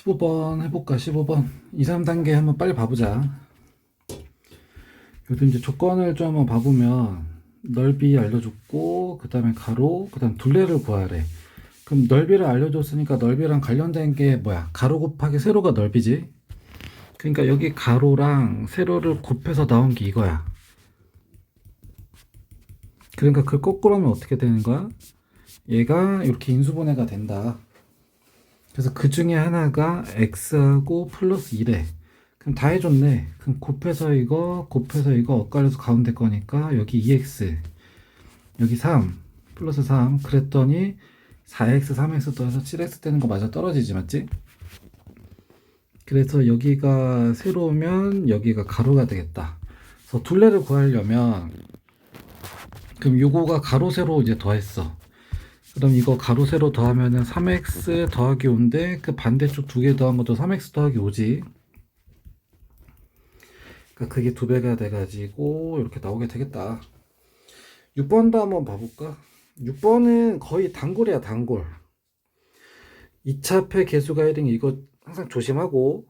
15번 해볼까? 15번 2, 3단계 한번 빨리 봐보자. 요즘 이제 조건을 좀 한번 봐보면 넓이 알려줬고 그 다음에 가로 그 다음 둘레를 구하래. 그럼 넓이를 알려줬으니까 넓이랑 관련된 게 뭐야? 가로 곱하기 세로가 넓이지. 그러니까 여기 가로랑 세로를 곱해서 나온 게 이거야. 그러니까 그걸 거꾸로 하면 어떻게 되는 거야? 얘가 이렇게 인수분해가 된다. 그래서 그 중에 하나가 x하고 플러스 1에 그럼 다 해줬네. 그럼 곱해서 이거 엇갈려서 가운데 거니까 여기 2x 여기 3 플러스 3 그랬더니 4x 3x 더해서 7x 되는 거 맞아 떨어지지 맞지? 그래서 여기가 세로면 여기가 가로가 되겠다. 그래서 둘레를 구하려면 그럼 요거가 가로 세로 이제 더했어. 그럼 이거 가로 세로 더하면은 3x 더하기 5인데 그 반대쪽 두 개 더한 것도 3x 더하기 5지. 그러니까 그게 두 배가 돼가지고 이렇게 나오게 되겠다. 6번도 한번 봐볼까? 6번은 거의 단골이야 단골. 2차표 개수가 1인 이거 항상 조심하고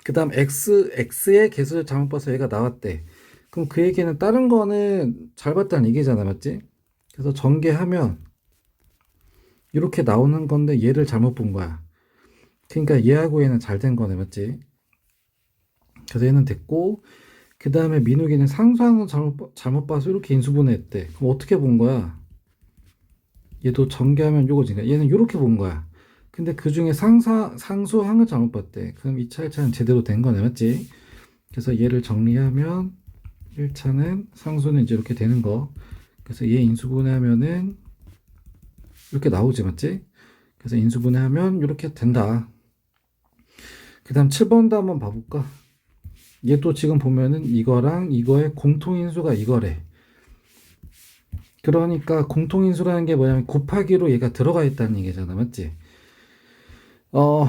그 다음 x의 개수를 잘못 봐서 얘가 나왔대. 그럼 그 얘기는 다른 거는 잘 봤다는 얘기잖아 맞지? 그래서 전개하면 이렇게 나오는 건데 얘를 잘못 본 거야. 그러니까 얘하고 얘는 잘 된 거네 맞지? 그래서 얘는 됐고 그 다음에 민욱이는 상수항은 잘못 봐서 이렇게 인수분해했대. 그럼 어떻게 본 거야? 얘도 전개하면 요거지. 그러니까 얘는 이렇게 본 거야. 근데 그 중에 상수항을 잘못 봤대. 그럼 2차, 1차는 제대로 된 거네 맞지? 그래서 얘를 정리하면 1차는 상수는 이제 이렇게 되는 거. 그래서 얘 인수분해하면은 이렇게 나오지 맞지? 그래서 인수분해하면 이렇게 된다. 그 다음 7번도 한번 봐볼까? 얘도 지금 보면은 이거랑 이거의 공통인수가 이거래. 그러니까 공통인수라는 게 뭐냐면 곱하기로 얘가 들어가 있다는 얘기잖아 맞지? 어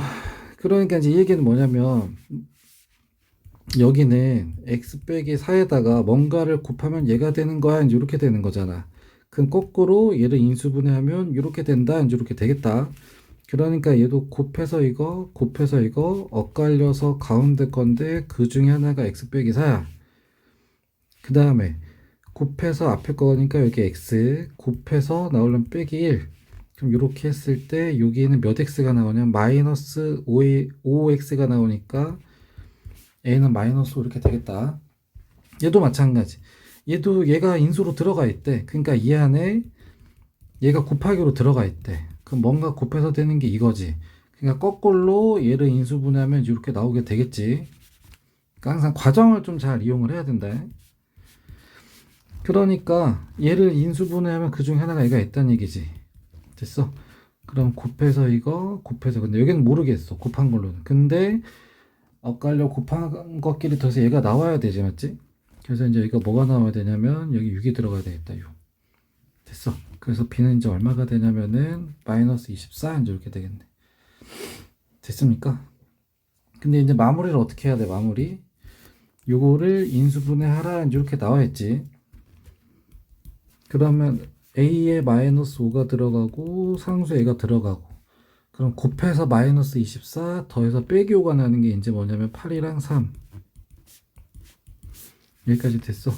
그러니까 이제 이 얘기는 뭐냐면 여기는 x 빼기 4에다가 뭔가를 곱하면 얘가 되는 거야 이제 이렇게 되는 거잖아. 그럼 거꾸로 얘를 인수분해하면 이렇게 된다 이제 이렇게 되겠다. 그러니까 얘도 곱해서 이거 엇갈려서 가운데 건데 그 중에 하나가 x 빼기 4야. 그 다음에 곱해서 앞에 거니까 여기 x 곱해서 나오려면 빼기 1. 그럼 이렇게 했을 때 여기는 몇 x가 나오냐면 마이너스 5x가 나오니까 a는 마이너스 5 이렇게 되겠다. 얘도 마찬가지. 얘도 얘가 인수로 들어가 있대. 그러니까 이 안에 얘가 곱하기로 들어가 있대. 그럼 뭔가 곱해서 되는 게 이거지. 그러니까 거꾸로 얘를 인수분해하면 이렇게 나오게 되겠지. 그러니까 항상 과정을 좀 잘 이용을 해야 된다. 그러니까 얘를 인수분해하면 그 중에 하나가 얘가 있다는 얘기지. 됐어? 그럼 곱해서 근데 여기는 모르겠어. 곱한 걸로는. 근데 엇갈려 곱한 것끼리 더해서 얘가 나와야 되지 맞지? 그래서 이제 이거 뭐가 나와야 되냐면 여기 6이 들어가야 되겠다. 6. 됐어. 그래서 b는 이제 얼마가 되냐면은 마이너스 24 이제 이렇게 되겠네. 됐습니까? 근데 이제 마무리를 어떻게 해야 돼? 마무리. 요거를 인수분해하라 이제 이렇게 나와 있지. 그러면 a에 마이너스 5가 들어가고 상수 a가 들어가고 그럼 곱해서 마이너스 24 더해서 빼기 5가 나는 게 이제 뭐냐면 8이랑 3 여기까지 됐어.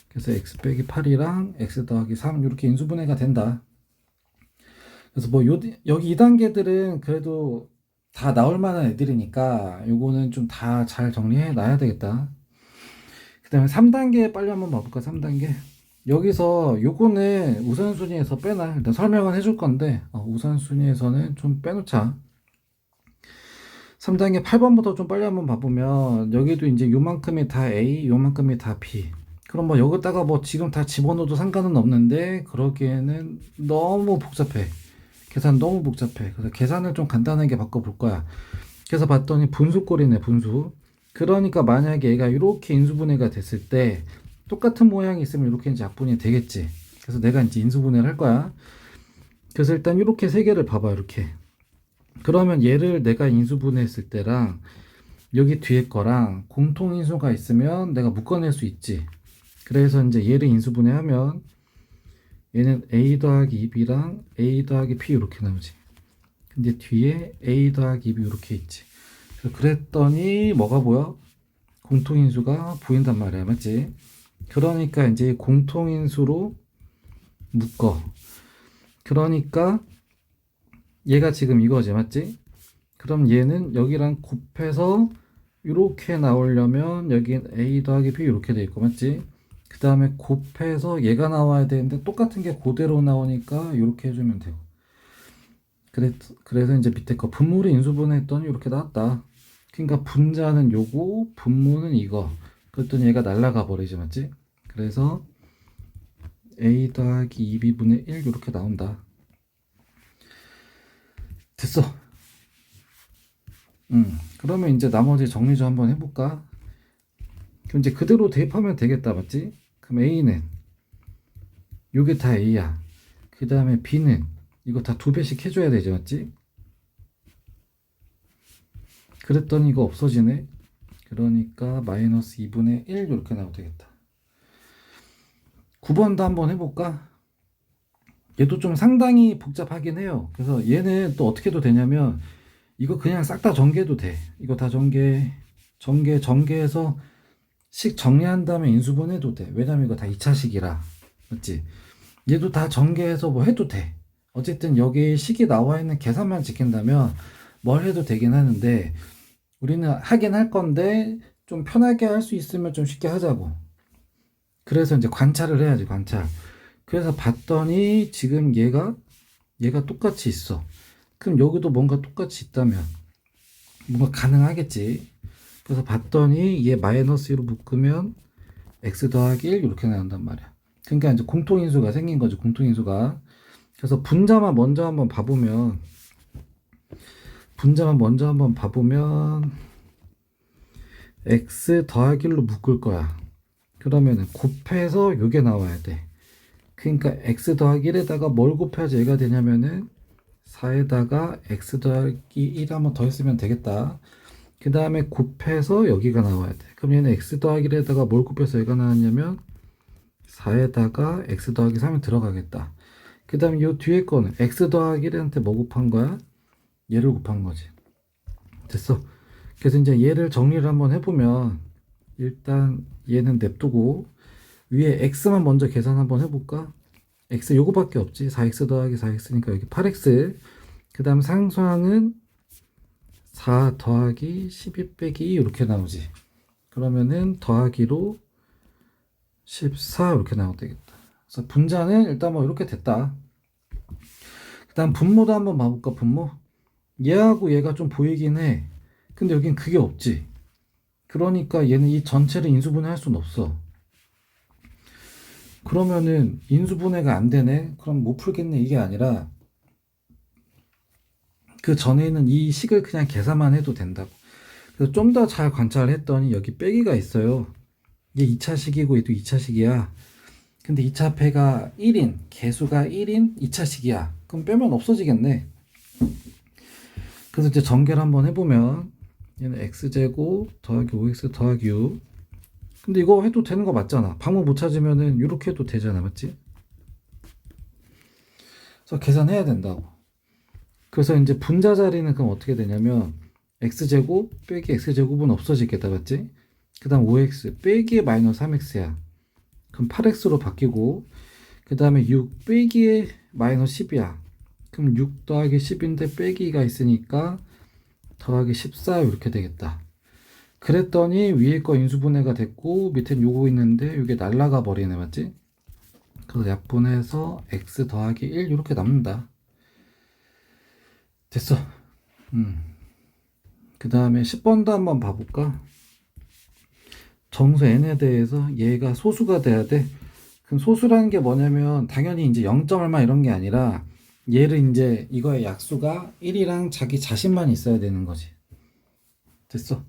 그래서 x 빼기 8이랑 x 더하기 3 이렇게 인수분해가 된다. 그래서 뭐 여기 2단계들은 그래도 다 나올 만한 애들이니까 요거는 좀 다 잘 정리해 놔야 되겠다. 그 다음에 3단계 빨리 한번 봐볼까? 3단계 여기서 요거는 우선순위에서 빼놔. 일단 설명은 해줄 건데 우선순위에서는 좀 빼놓자. 3단계 8번부터 좀 빨리 한번 봐보면 여기도 이제 요만큼이 다 A 요만큼이 다 B 그럼 뭐 여기다가 뭐 지금 다 집어넣어도 상관은 없는데 그러기에는 너무 복잡해. 계산 너무 복잡해. 그래서 계산을 좀 간단하게 바꿔볼 거야. 그래서 봤더니 분수꼴이네 분수. 그러니까 만약에 얘가 이렇게 인수분해가 됐을 때 똑같은 모양이 있으면 이렇게 이제 약분이 되겠지. 그래서 내가 이제 인수분해를 할 거야. 그래서 일단 이렇게 세 개를 봐봐 이렇게. 그러면 얘를 내가 인수분해했을 때랑 여기 뒤에 거랑 공통인수가 있으면 내가 묶어낼 수 있지. 그래서 이제 얘를 인수분해하면 얘는 a 더하기 2b랑 a 더하기 p 이렇게 나오지. 근데 뒤에 a 더하기 b 이렇게 있지. 그랬더니 뭐가 보여? 공통인수가 보인단 말이야, 맞지? 그러니까 이제 공통인수로 묶어. 그러니까 얘가 지금 이거지, 맞지? 그럼 얘는 여기랑 곱해서 이렇게 나오려면 여긴 a 더하기 b 이렇게 돼 있고, 맞지? 그 다음에 곱해서 얘가 나와야 되는데 똑같은 게 그대로 나오니까 이렇게 해주면 되고. 그래서 이제 밑에 거 분모를 인수분해했더니 이렇게 나왔다. 그러니까 분자는 요거, 분모는 이거. 그랬더니 얘가 날라가 버리지, 맞지? 그래서 a 더하기 2b분의 1 이렇게 나온다. 됐어. 그러면 이제 나머지 정리 좀 한번 해볼까? 그럼 이제 그대로 대입하면 되겠다, 맞지? 그럼 a는 요게 다 a야. 그 다음에 b는 이거 다 2배씩 해줘야 되지, 맞지? 그랬더니 이거 없어지네. 그러니까 마이너스 2분의 1 이렇게 나오면 되겠다. 9번도 한번 해볼까? 얘도 좀 상당히 복잡하긴 해요. 그래서 얘는 또 어떻게 해도 되냐면 이거 그냥 싹 다 전개해도 돼. 이거 다 전개해서 식 정리한 다음에 인수분해도 돼. 왜냐면 이거 다 2차식이라. 맞지? 얘도 다 전개해서 뭐 해도 돼. 어쨌든 여기 식이 나와 있는 계산만 지킨다면 뭘 해도 되긴 하는데 우리는 하긴 할 건데 좀 편하게 할 수 있으면 좀 쉽게 하자고. 그래서 이제 관찰을 해야지, 관찰. 그래서 봤더니 지금 얘가 똑같이 있어. 그럼 여기도 뭔가 똑같이 있다면 뭔가 가능하겠지. 그래서 봤더니 얘 마이너스 1로 묶으면 x 더하기 1 이렇게 나온단 말이야. 그러니까 이제 공통인수가 생긴 거죠, 공통인수가. 그래서 분자만 먼저 한번 봐보면 x 더하기 1로 묶을 거야. 그러면은 곱해서 요게 나와야 돼. 그러니까 x 더하기 1에다가 뭘 곱해야지 얘가 되냐면은 4에다가 x 더하기 1 한번 더 했으면 되겠다. 그 다음에 곱해서 여기가 나와야 돼. 그럼 얘는 x 더하기 1에다가 뭘 곱해서 얘가 나왔냐면 4에다가 x 더하기 3이 들어가겠다. 그 다음에 요 뒤에 거는 x 더하기 1한테 뭐 곱한 거야? 얘를 곱한 거지. 됐어. 그래서 이제 얘를 정리를 한번 해보면 일단 얘는 냅두고 위에 x만 먼저 계산 한번 해볼까? x 요거밖에 없지. 4x 더하기 4x니까 여기 8x. 그 다음 상수항은 4 더하기 12 빼기 2 이렇게 나오지. 그러면은 더하기로 14 이렇게 나오면 되겠다. 그래서 분자는 일단 뭐 이렇게 됐다. 그 다음 분모도 한번 봐볼까, 분모? 얘하고 얘가 좀 보이긴 해. 근데 여긴 그게 없지. 그러니까 얘는 이 전체를 인수분해 할 수는 없어. 그러면은 인수분해가 안 되네? 그럼 못 풀겠네? 이게 아니라 그 전에는 이 식을 그냥 계산만 해도 된다고. 그래서 좀 더 잘 관찰했더니 여기 빼기가 있어요. 이게 2차식이고 얘도 2차식이야. 근데 2차 패가 1인, 개수가 1인 2차식이야. 그럼 빼면 없어지겠네. 그래서 이제 전개를 한번 해보면 얘는 x제곱 더하기 5x 더하기 6. 근데 이거 해도 되는 거 맞잖아. 방법 못 찾으면은 이렇게 해도 되잖아, 맞지? 그래서 계산해야 된다고. 그래서 이제 분자 자리는 그럼 어떻게 되냐면 x제곱 빼기 x제곱은 없어지겠다, 맞지? 그 다음 5x 빼기 마이너스 3x야. 그럼 8x로 바뀌고 그 다음에 6 빼기 마이너스 10이야. 그럼 6 더하기 10인데 빼기가 있으니까 더하기 14 이렇게 되겠다. 그랬더니 위에 거 인수분해가 됐고 밑엔 요거 있는데 이게 날라가 버리네, 맞지? 그래서 약분해서 x 더하기 1 이렇게 남는다. 됐어. 그 다음에 10번도 한번 봐볼까? 정수 n에 대해서 얘가 소수가 돼야 돼. 그럼 소수라는 게 뭐냐면 당연히 이제 0점 얼마 이런 게 아니라 얘를 이제 이거의 약수가 1이랑 자기 자신만 있어야 되는 거지. 됐어.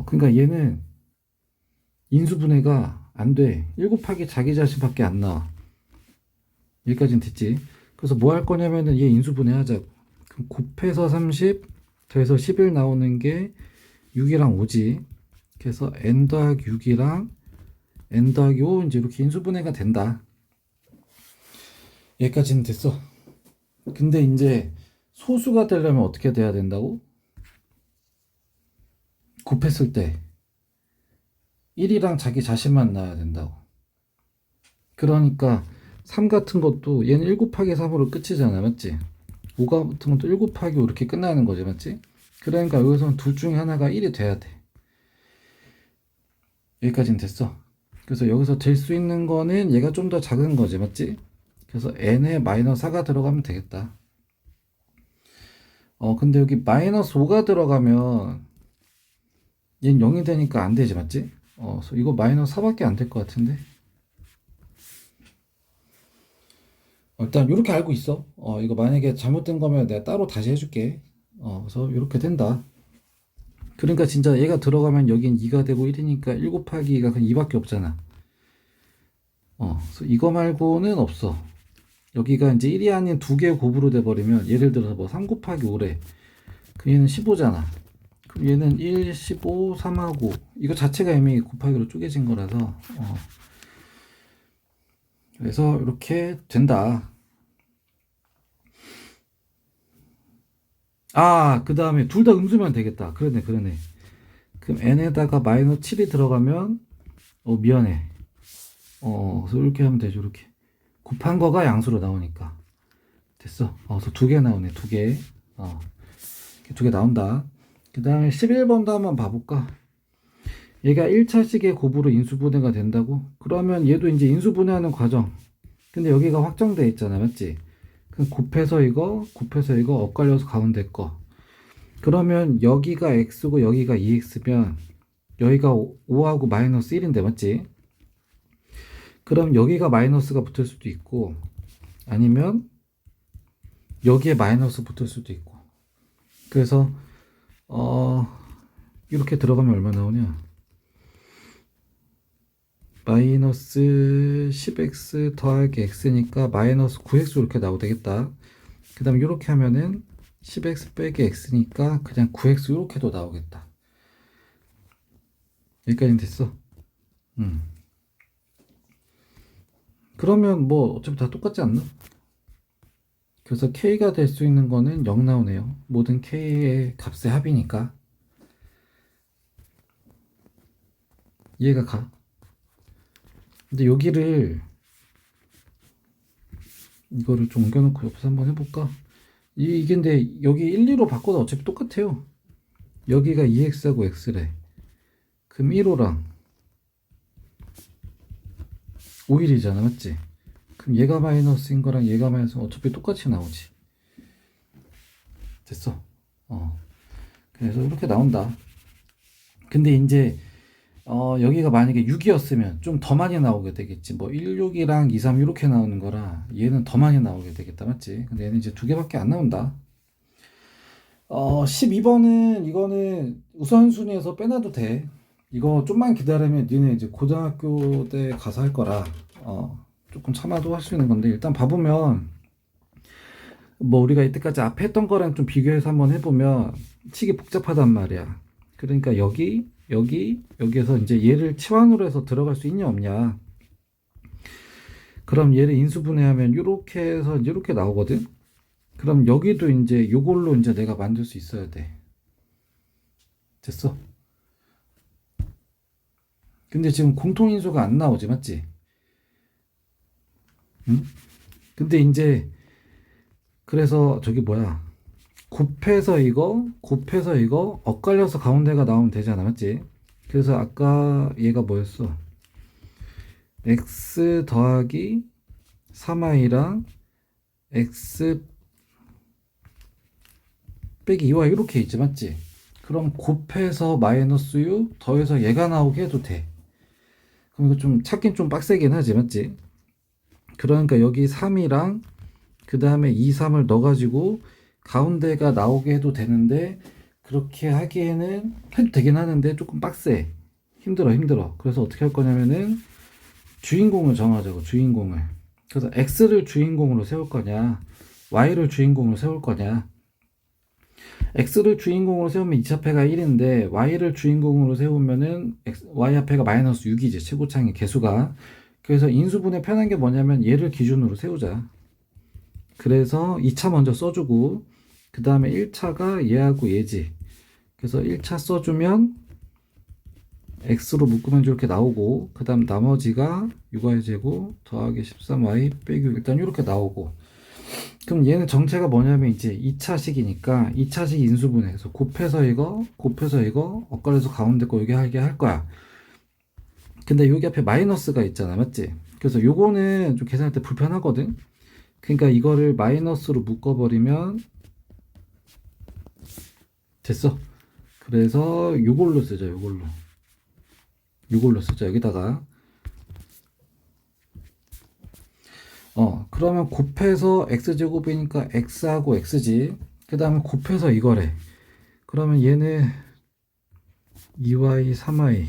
그러니까 얘는 인수분해가 안 돼. 1 곱하기 자기 자신밖에 안 나와. 여기까지는 됐지. 그래서 뭐 할 거냐면은 얘 인수분해 하자고. 그럼 곱해서 30 더해서 11 나오는 게 6이랑 5지. 그래서 n 더하기 6이랑 n 더하기 5 이제 이렇게 인수분해가 된다. 여기까지는 됐어. 근데 이제 소수가 되려면 어떻게 돼야 된다고? 곱했을 때 1이랑 자기 자신만 나와야 된다고. 그러니까 3 같은 것도 얘는 1 곱하기 3으로 끝이잖아, 맞지? 5 같은 것도 1 곱하기 5 이렇게 끝나는 거지, 맞지? 그러니까 여기서는 둘 중에 하나가 1이 돼야 돼. 여기까지는 됐어. 그래서 여기서 될 수 있는 거는 얘가 좀 더 작은 거지, 맞지? 그래서 n에 마이너스 4가 들어가면 되겠다. 근데 여기 마이너스 5가 들어가면 얘는 0이 되니까 안 되지, 맞지? 그래서 이거 마이너스 4밖에 안 될 것 같은데. 일단 이렇게 알고 있어. 이거 만약에 잘못된 거면 내가 따로 다시 해줄게. 그래서 이렇게 된다. 그러니까 진짜 얘가 들어가면 여긴 2가 되고 1이니까 1 곱하기 2가 그냥 2밖에 없잖아. 그래서 이거 말고는 없어. 여기가 이제 1이 아닌 두 개의 곱으로 돼버리면 예를 들어서 뭐 3 곱하기 5래. 그럼 얘는 15잖아. 그럼 얘는 1, 15, 3하고 이거 자체가 이미 곱하기로 쪼개진 거라서 그래서 이렇게 된다. 그 다음에 둘 다 음수면 되겠다. 그러네. 그럼 n에다가 마이너스 7이 들어가면 미안해. 그래서 이렇게 하면 되죠. 이렇게 곱한 거가 양수로 나오니까 됐어. 그래서 두 개 나오네. 두 개. 두 개 나온다. 그 다음에 11번도 한번 봐볼까? 얘가 1차식의 곱으로 인수분해가 된다고? 그러면 얘도 이제 인수분해하는 과정. 근데 여기가 확정돼 있잖아, 맞지? 그럼 곱해서 이거 엇갈려서 가운데 거. 그러면 여기가 x고 여기가 2x면 여기가 5하고 마이너스 1인데, 맞지? 그럼 여기가 마이너스가 붙을 수도 있고 아니면 여기에 마이너스 붙을 수도 있고. 그래서 이렇게 들어가면 얼마 나오냐? 마이너스 10x 더하기 x니까 마이너스 9x 이렇게 나오면 되겠다. 그 다음에 이렇게 하면은 10x 빼기 x니까 그냥 9x 이렇게도 나오겠다. 여기까지는 됐어. 그러면 뭐 어차피 다 똑같지 않나? 그래서 k가 될 수 있는 거는 0 나오네요. 모든 k의 값의 합이니까. 이해가 가? 근데 여기를 이거를 좀 옮겨놓고 옆에서 한번 해볼까? 이게 근데 여기 1, 2로 바꿔도 어차피 똑같아요. 여기가 2x하고 x래. 그럼 1호랑 5일이잖아, 맞지? 그럼 얘가 마이너스인 거랑 얘가 마이너스 어차피 똑같이 나오지. 됐어. 그래서 이렇게 나온다. 근데 이제 여기가 만약에 6이었으면 좀 더 많이 나오게 되겠지. 뭐 16이랑 23 이렇게 나오는 거라 얘는 더 많이 나오게 되겠다, 맞지? 근데 얘는 이제 두 개밖에 안 나온다. 12번은 이거는 우선순위에서 빼놔도 돼. 이거 좀만 기다리면 니네 이제 고등학교 때 가서 할 거라 조금 참아도 할 수 있는 건데, 일단 봐보면 뭐 우리가 이때까지 앞에 했던 거랑 좀 비교해서 한번 해보면 치기 복잡하단 말이야. 그러니까 여기에서 이제 얘를 치환으로 해서 들어갈 수 있냐 없냐. 그럼 얘를 인수분해하면 이렇게 해서 이제 이렇게 나오거든. 그럼 여기도 이제 요걸로 이제 내가 만들 수 있어야 돼. 됐어. 근데 지금 공통인수가 안 나오지, 맞지? 응? 근데 이제 그래서 저기 뭐야, 곱해서 이거 엇갈려서 가운데가 나오면 되잖아, 맞지? 그래서 아까 얘가 뭐였어? x 더하기 3i랑 x 빼기 2y 이렇게 있지, 맞지? 그럼 곱해서 마이너스 u 더해서 얘가 나오게 해도 돼. 그럼 이거 좀 찾긴 좀 빡세긴 하지, 맞지? 그러니까 여기 3이랑 그 다음에 2, 3을 넣어가지고 가운데가 나오게 해도 되는데, 그렇게 하기에는 해도 되긴 하는데 조금 빡세. 힘들어. 그래서 어떻게 할 거냐면은 주인공을 정하자고, 주인공을. 그래서 x를 주인공으로 세울 거냐, y를 주인공으로 세울 거냐. x를 주인공으로 세우면 2차패가 1인데 y를 주인공으로 세우면은 y합패가 마이너스 6이지, 최고창의 개수가. 그래서 인수분해 편한 게 뭐냐면 얘를 기준으로 세우자. 그래서 2차 먼저 써주고 그 다음에 1차가 얘하고 얘지. 그래서 1차 써주면 x로 묶으면 이렇게 나오고, 그 다음 나머지가 6y 제곱 더하기 13y 빼기 6, 일단 이렇게 나오고. 그럼 얘는 정체가 뭐냐면 이제 2차식이니까 2차식 인수분해해서 곱해서 이거 엇갈려서 가운데 거 여기 하게 할 거야. 근데 여기 앞에 마이너스가 있잖아, 맞지? 그래서 요거는 좀 계산할 때 불편하거든. 그러니까 이거를 마이너스로 묶어버리면 됐어. 그래서 요걸로 쓰자, 요걸로 쓰자. 여기다가 그러면 곱해서 x제곱이니까 x하고 x지. 그 다음에 곱해서 이거래. 그러면 얘는 2y 3y,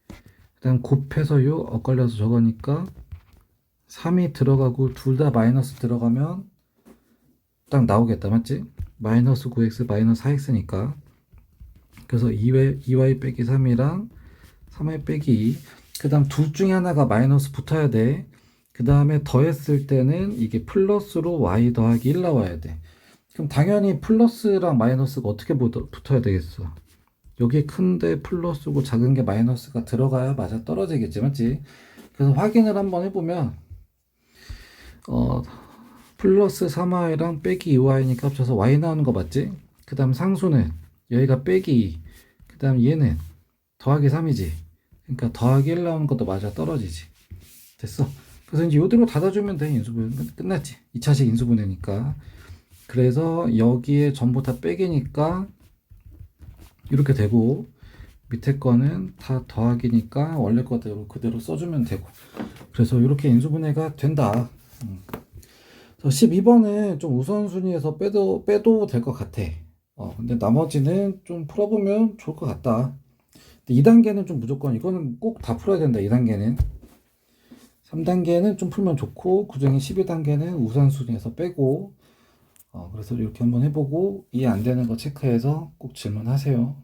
그 다음 곱해서 요 엇갈려서 저거니까 3이 들어가고 둘 다 마이너스 들어가면 딱 나오겠다, 맞지? 마이너스 9x 마이너스 4x니까. 그래서 2y 빼기 3이랑 3y 빼기 2. 그 다음 둘 중에 하나가 마이너스 붙어야 돼. 그 다음에 더했을 때는 이게 플러스로 y 더하기 1 나와야 돼. 그럼 당연히 플러스랑 마이너스가 어떻게 붙어야 되겠어? 여기 큰데 플러스고 작은 게 마이너스가 들어가야 맞아 떨어지겠지, 맞지? 그래서 확인을 한번 해보면 플러스 3y랑 빼기 2y니까 합쳐서 y 나오는 거 맞지? 그 다음 상수는 여기가 빼기 2, 그 다음 얘는 더하기 3이지. 그러니까 더하기 1 나오는 것도 맞아 떨어지지. 됐어. 그래서 이제 요대로 닫아주면 돼. 인수분해 끝났지. 2차식 인수분해니까. 그래서 여기에 전부 다 빼기니까 이렇게 되고, 밑에 거는 다 더하기니까 원래 거대로 그대로 써주면 되고. 그래서 이렇게 인수분해가 된다. 그래서 12번은 좀 우선순위에서 빼도 될 것 같아. 근데 나머지는 좀 풀어보면 좋을 것 같다. 2단계는 좀 무조건 이거는 꼭 다 풀어야 된다. 2단계는 3단계는 좀 풀면 좋고, 그중에 12단계는 우선순위에서 빼고. 그래서 이렇게 한번 해보고 이해 안 되는 거 체크해서 꼭 질문하세요.